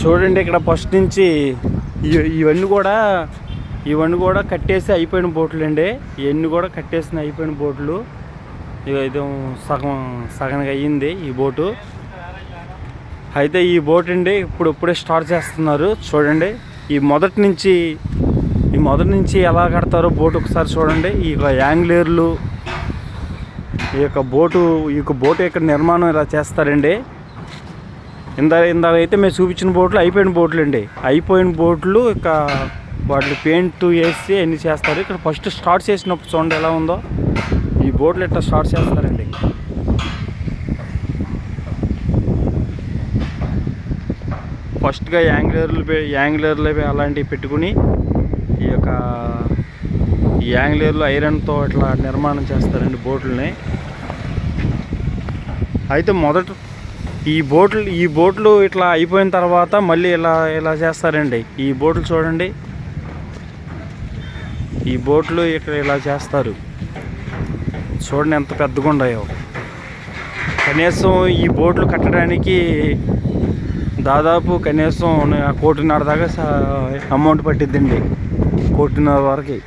చూడండి ఇక్కడ ఫస్ట్ నుంచి ఇవన్నీ కూడా కట్టేసి అయిపోయిన బోట్లు అండి. ఇవన్నీ కూడా కట్టేసిన అయిపోయిన బోట్లు. ఇది సగంగా అయ్యింది ఈ బోటు. అయితే ఈ బోట్ అండి ఇప్పుడే స్టార్ట్ చేస్తున్నారు. చూడండి ఈ మొదటి నుంచి ఎలా కడతారో బోట్ ఒకసారి చూడండి. ఈ యాంగ్లేర్లు ఈ యొక్క బోటు యొక్క నిర్మాణం ఇలా చేస్తారండి. ఇందాక అయితే మేము చూపించిన బోట్లు అయిపోయిన బోట్లు అండి. అయిపోయిన బోట్లు ఇక వాటిని పెయింట్ వేసి అన్నీ చేస్తారు. ఇక్కడ ఫస్ట్ స్టార్ట్ చేసినప్పుడు చూడండి ఎలా ఉందో. ఈ బోట్లు ఇట్లా స్టార్ట్ చేస్తారండి. ఫస్ట్గా యాంగ్లర్లు అలాంటివి పెట్టుకుని ఈ యాంగ్లర్లు ఐరన్తో ఇట్లా నిర్మాణం చేస్తారండి బోట్లని. అయితే మొదట ఈ బోట్లు ఇట్లా అయిపోయిన తర్వాత మళ్ళీ ఇలా చేస్తారండి. ఈ బోట్లు చూడండి, ఈ బోట్లు ఇక్కడ ఇలా చేస్తారు. చూడండి ఎంత పెద్దగా ఉన్నాయో. కనీసం ఈ బోట్లు కట్టడానికి దాదాపు కనీసం 1.5 కోటి దాకా అమౌంట్ పట్టిద్దండి. 1.5 కోటి వరకు.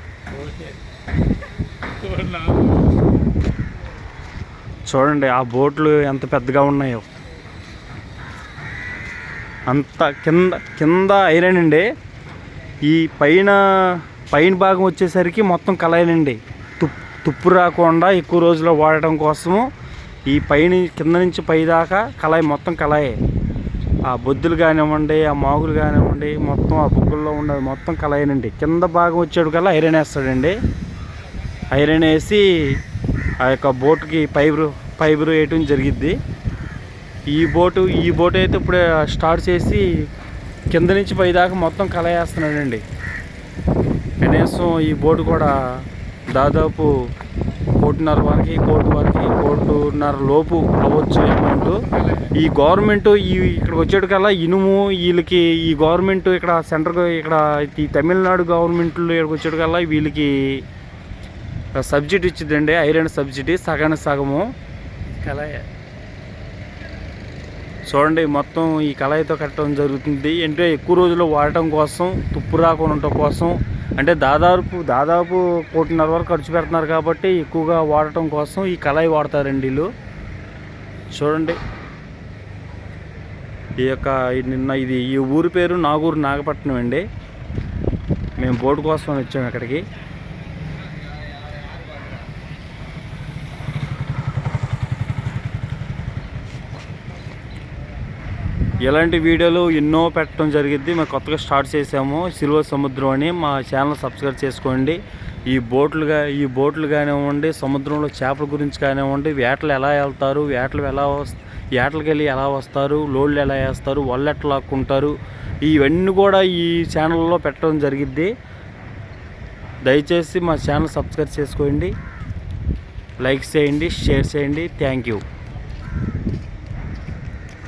చూడండి ఆ బోట్లు ఎంత పెద్దగా ఉన్నాయో. అంత కింద ఐరన్ అండి. ఈ పైన భాగం వచ్చేసరికి మొత్తం కళాయినండి. తుప్పు రాకుండా ఎక్కువ రోజులు వాడటం కోసము ఈ కింద నుంచి పై దాకా మొత్తం కళాయే. ఆ బొద్దులు కానివ్వండి, ఆ మాగులు కానివ్వండి, మొత్తం ఆ బుక్కుల్లో ఉండేది మొత్తం కళాయినండి. కింద భాగం వచ్చేడు కల్లా ఐరన్ వేస్తాడండి. ఐరన్ వేసి ఆ యొక్క బోటుకి ఫైబర్ వేయటం జరిగిద్ది. ఈ బోటు అయితే ఇప్పుడే స్టార్ట్ చేసి కింద నుంచి పై దాకా మొత్తం కళాయి వేస్తున్నాడండి. కనీసం ఈ బోటు కూడా దాదాపు 1.5 వరకు 1.5 లోపు అవ్వచ్చు అమౌంట్. ఈ గవర్నమెంట్ ఇక్కడికి వచ్చేటికల్లా ఇనుము వీళ్ళకి ఈ గవర్నమెంట్ ఇక్కడ ఇక్కడ ఈ తమిళనాడు గవర్నమెంట్లో ఇక్కడికి వచ్చేటికల్లా వీళ్ళకి సబ్సిడీ ఇచ్చిందండి. ఐరన్ సబ్సిడీ సగానికి సగము కళాయి. చూడండి మొత్తం ఈ కళాయితో కట్టడం జరుగుతుంది. అంటే ఎక్కువ రోజులు వాడటం కోసం, తుప్పు రాకుండా ఉండటం కోసం. అంటే దాదాపు 1.5 కోటి వరకు ఖర్చు పెడుతున్నారు కాబట్టి ఎక్కువగా వాడటం కోసం ఈ కళాయి వాడతారండి వీళ్ళు. చూడండి ఈ ఊరి పేరు నాగపట్నం అండి. మేము బోటు కోసం వచ్చాము ఇక్కడికి. ఇలాంటి వీడియోలు ఎన్నో పెట్టడం జరిగింది. మేము కొత్తగా స్టార్ట్ చేసాము సిల్వర్ సముద్రం అని. మా ఛానల్ సబ్స్క్రైబ్ చేసుకోండి. ఈ బోట్లు కానివ్వండి, సముద్రంలో చేపల గురించి కానివ్వండి, వేటలు ఎలా వెళ్తారు, వేటలకు వెళ్ళి ఎలా వస్తారు, లోడ్లు ఎలా వేస్తారు, వల్ల ఎట్లా లాక్కుంటారు, ఇవన్నీ కూడా ఈ ఛానల్లో పెట్టడం జరిగిద్ది. దయచేసి మా ఛానల్ సబ్స్క్రైబ్ చేసుకోండి, లైక్ చేయండి, షేర్ చేయండి. Thank you.